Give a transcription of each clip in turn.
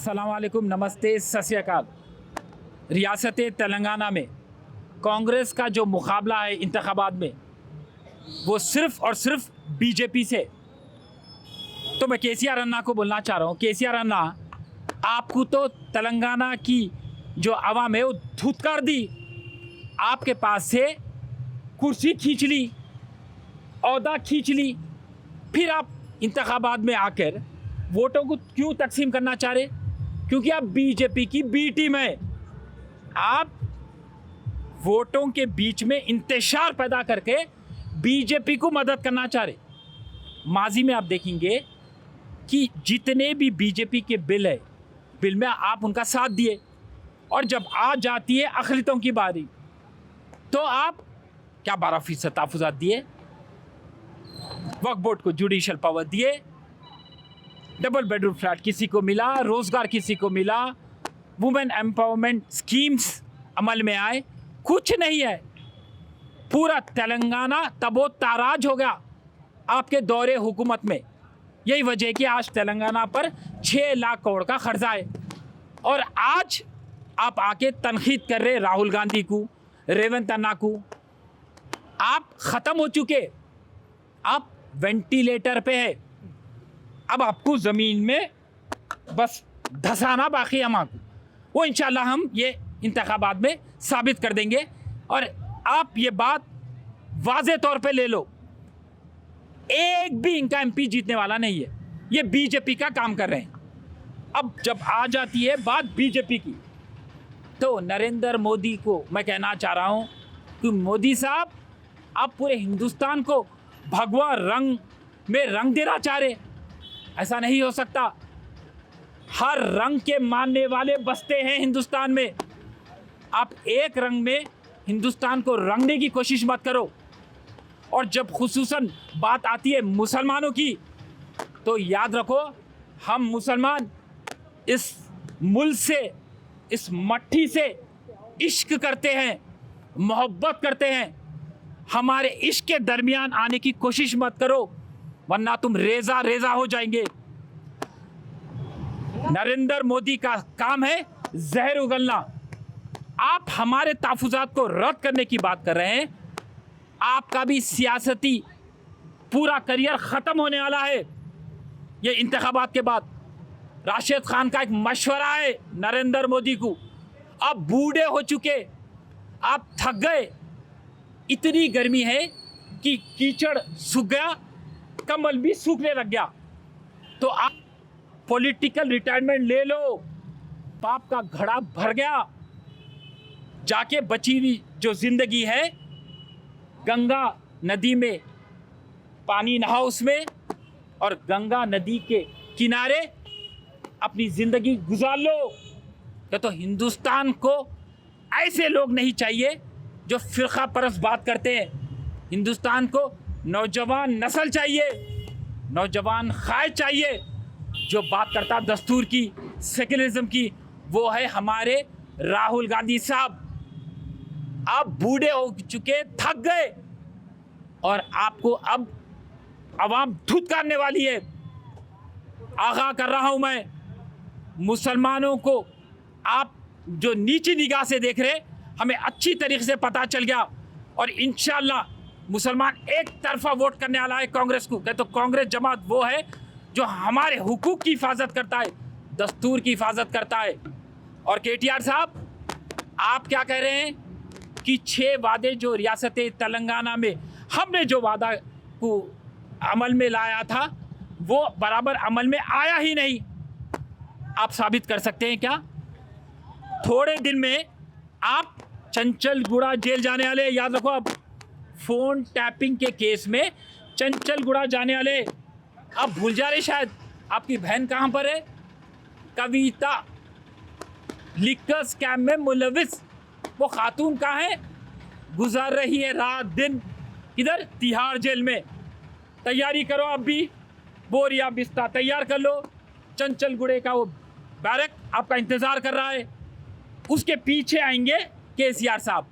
अस्सलाम वालेकुम, नमस्ते, सत श्री अकाल। रियासत तेलंगाना में कांग्रेस का जो मुकाबला है इंतखाबात में, वो सिर्फ़ और सिर्फ बीजेपी से। तो मैं केसीआर अन्ना को बोलना चाह रहा हूँ, केसीआर अन्ना, आपको तो तेलंगाना की जो आवाम है वो धुतकार दी, आपके पास से कुर्सी खींच ली, ओहदा खींच ली, फिर आप इंतखाबात में आकर वोटों को क्यों तकसीम करना चाह रहे? क्योंकि आप बीजेपी की बी टीम है। आप वोटों के बीच में इंतशार पैदा करके बीजेपी को मदद करना चाह रहे। माजी में आप देखेंगे कि जितने भी बीजेपी के बिल है, बिल में आप उनका साथ दिए, और जब आ जाती है अक़लियतों की बारी तो आप क्या 12% तहफ़्फ़ुज़ात दिए, वक्फ बोर्ड को जुडिशल पावर दिए, डबल बेडरूम फ्लैट किसी को मिला, रोज़गार किसी को मिला, वुमेन एम्पावरमेंट स्कीम्स अमल में आए, कुछ नहीं है। पूरा तेलंगाना तबो ताराज हो गया आपके दौरे हुकूमत में। यही वजह है कि आज तेलंगाना पर 6 लाख करोड़ का खर्चा है, और आज आप आके तनकीद कर रहे राहुल गांधी को, रेवंत अन्ना को। आप ख़त्म हो चुके, आप वेंटिलेटर पे है। अब आपको ज़मीन में बस धसाना बाकी है। हमारे वो इंशाल्लाह हम ये इंतखाबात में साबित कर देंगे। और आप ये बात वाज़े तौर पे ले लो, एक भी इनका एमपी जीतने वाला नहीं है। ये बीजेपी का काम कर रहे हैं। अब जब आ जाती है बात बीजेपी की, तो नरेंद्र मोदी को मैं कहना चाह रहा हूँ कि मोदी साहब, आप पूरे हिंदुस्तान को भगवा रंग में रंग देना चाह रहे। ऐसा नहीं हो सकता। हर रंग के मानने वाले बसते हैं हिंदुस्तान में। आप एक रंग में हिंदुस्तान को रंगने की कोशिश मत करो। और जब खुसूसन बात आती है मुसलमानों की, तो याद रखो, हम मुसलमान इस मुल्क से, इस मट्टी से इश्क करते हैं, मोहब्बत करते हैं। हमारे इश्क के दरमियान आने की कोशिश मत करो, वरना तुम रेजा रेजा हो जाएंगे। नरेंद्र मोदी का काम है जहर उगलना। आप हमारे तहफ़्फ़ुज़ात को रद्द करने की बात कर रहे हैं। आपका भी सियासती पूरा करियर ख़त्म होने वाला है ये इंतखाबात के बाद। राशिद खान का एक मशवरा है नरेंद्र मोदी को, आप बूढ़े हो चुके, आप थक गए। इतनी गर्मी है कि कीचड़ सूख गया, कमल भी सूखने लग गया। तो आप पॉलिटिकल रिटायरमेंट ले लो। पाप का घड़ा भर गया। जाके बची हुई जो ज़िंदगी है, गंगा नदी में पानी नहाओ उसमें, और गंगा नदी के किनारे अपनी ज़िंदगी गुजार लो। क्या तो हिंदुस्तान को ऐसे लोग नहीं चाहिए जो फ़िरका परस्त बात करते हैं। हिंदुस्तान को नौजवान नस्ल चाहिए, नौजवान क़ायद चाहिए जो बात करता दस्तूर की, सेकुलरिज्म की। वो है हमारे राहुल गांधी साहब। आप बूढ़े हो चुके, थक गए, और आपको अब आवाम धुतकारने वाली है। आगाह कर रहा हूँ मैं, मुसलमानों को आप जो नीची निगाह से देख रहे, हमें अच्छी तरीके से पता चल गया। और इंशाल्लाह मुसलमान एक तरफा वोट करने वाला है कांग्रेस को। तो कांग्रेस जमात वो है जो हमारे हुकूक की हिफाजत करता है, दस्तूर की हिफाजत करता है। और केटीआर साहब, आप क्या कह रहे हैं कि 6 वादे जो रियासत तेलंगाना में हमने जो वादा को अमल में लाया था, वो बराबर अमल में आया ही नहीं। आप साबित कर सकते हैं क्या? थोड़े दिन में आप चंचलगुड़ा जेल जाने वाले। याद रखो, आप फ़ोन टैपिंग के केस में चंचलगुड़ा जाने वाले। आप भूल जा रहे शायद, आपकी बहन कहाँ पर है? कविता, लिकर स्कैम में मुलविस वो खातून कहाँ है? गुजार रही है रात दिन किधर? तिहाड़ जेल में। तैयारी करो, अब भी बोरिया बिस्ता तैयार कर लो। चंचलगुड़े का वो बैरक आपका इंतज़ार कर रहा है। उसके पीछे आएंगे केसीआर साहब।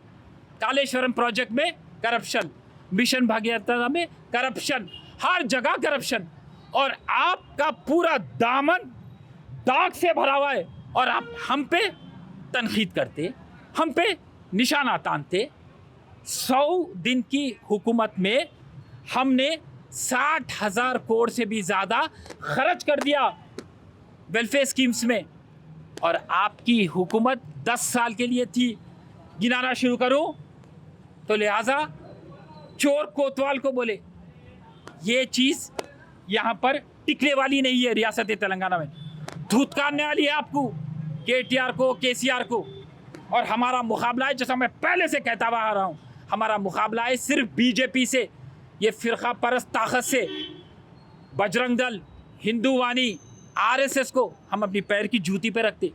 कालेश्वरम प्रोजेक्ट में करप्शन, मिशन भागीरथी में करप्शन, हर जगह करप्शन। और आपका पूरा दामन दाग से भरा हुआ है और आप हम पे तनकीद करते, हम पे निशाना तानते। 100 दिन की हुकूमत में हमने 60,000 करोड़ से भी ज़्यादा खर्च कर दिया वेलफेयर स्कीम्स में, और आपकी हुकूमत 10 साल के लिए थी। गिनाना शुरू करूं तो लिहाजा चोर कोतवाल को बोले ये चीज़ यहाँ पर टिकने वाली नहीं है। रियासत तेलंगाना में धुतकारने वाली है आपको, KTR को, KCR को। और हमारा मुकाबला है, जैसा मैं पहले से कहता हुआ आ रहा हूँ, हमारा मुकाबला है सिर्फ बीजेपी से, ये फ़िरका परस्त ताकत से। बजरंग दल, हिंदूवानी, RSS को हम अपनी पैर की जूती पे रखते,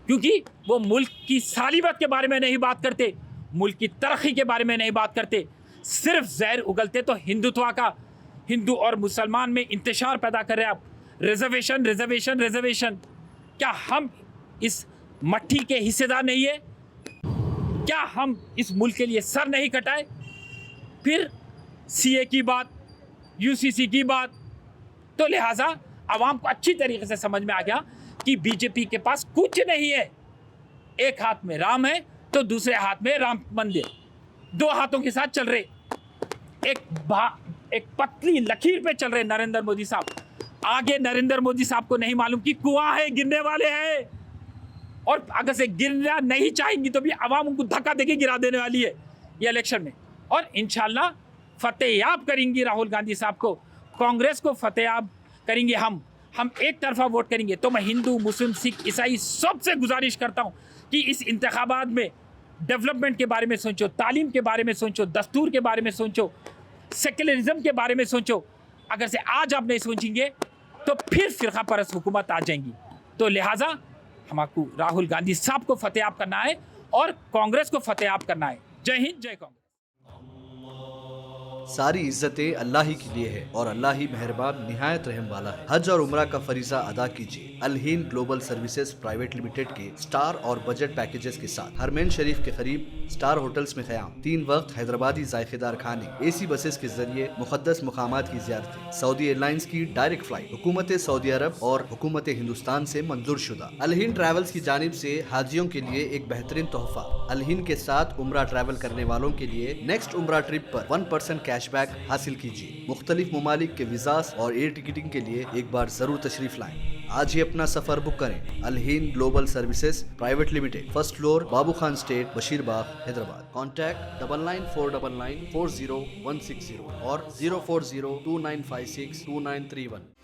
क्योंकि वो मुल्क की सालिबत के बारे में नहीं बात करते, मुल्क की तरक्की के बारे में नहीं बात करते, सिर्फ जहर उगलते तो हिंदुत्व का, हिंदू और मुसलमान में इंतशार पैदा कर रहे हैं आप। रिजर्वेशन रिजर्वेशन रिजर्वेशन, क्या हम इस मट्टी के हिस्सेदार नहीं है? क्या हम इस मुल्क के लिए सर नहीं कटाए? फिर CA की बात, UCC की बात। तो लिहाजा आवाम को अच्छी तरीके से समझ में आ गया कि बीजेपी के पास कुछ नहीं है। एक हाथ में राम है तो दूसरे हाथ में राम मंदिर, दो हाथों के साथ चल रहे, एक पतली लकीर पे चल रहे नरेंद्र मोदी साहब। आगे नरेंद्र मोदी साहब को नहीं मालूम कि कुआं है, गिरने वाले हैं, और अगर से गिरना नहीं चाहेंगी तो भी आवाम उनको धक्का देके गिरा देने वाली है ये इलेक्शन में। और इंशाल्लाह फतेहयाब करेंगी राहुल गांधी साहब को, कांग्रेस को फतेहयाब करेंगे हम एक तरफा वोट करेंगे। तो मैं हिंदू, मुस्लिम, सिख, ईसाई सबसे गुजारिश करता हूँ कि इस इंतखाबात में डेवलपमेंट के बारे में सोचो, तालीम के बारे में सोचो, दस्तूर के बारे में सोचो, सेक्युलरिज्म के बारे में सोचो। अगर से आज आप नहीं सोचेंगे तो फिर फ़िरका परस्त हुकूमत आ जाएंगी। तो लिहाजा हमको राहुल गांधी साहब को फतेहयाब करना है और कांग्रेस को फतेहयाब करना है। जय हिंद, जय कांग्रेस। सारी इज्जतें अल्लाह ही के लिए है और अल्लाह ही मेहरबान निहायत रहम वाला है। हज और उम्रा का फरीजा अदा कीजिए Al Hind global services private limited के स्टार और बजट पैकेजेस के साथ। हरमैन शरीफ के करीब स्टार होटल्स में क़याम, 3 वक्त हैदराबादी जायकेदार खाने, AC बसेस के जरिए मुक़द्दस मुकामात की ज़ियारतें, सऊदी एयरलाइंस की डायरेक्ट फ्लाइट, हुकूमत सऊदी अरब और हुकूमत हिंदुस्तान से मंजूर शुदा। अल हिंद ट्रैवल्स की जानिब से हाजियों के लिए एक बेहतरीन तोहफा। अल हिंद के साथ उम्रा ट्रैवल करने वालों के लिए नेक्स्ट उम्रा ट्रिप पर 1% कैशबैक हासिल कीजिए। मुख्तलिफ ममालिक के वीज़ास और एयर टिकटिंग के लिए एक बार जरूर तशरीफ लाएं। आज ही अपना सफर बुक करें। Al Hind global services private limited, first floor, Babu Khan estate, Bashirbagh, Hyderabad. Contact 9949940160 और 04029562931।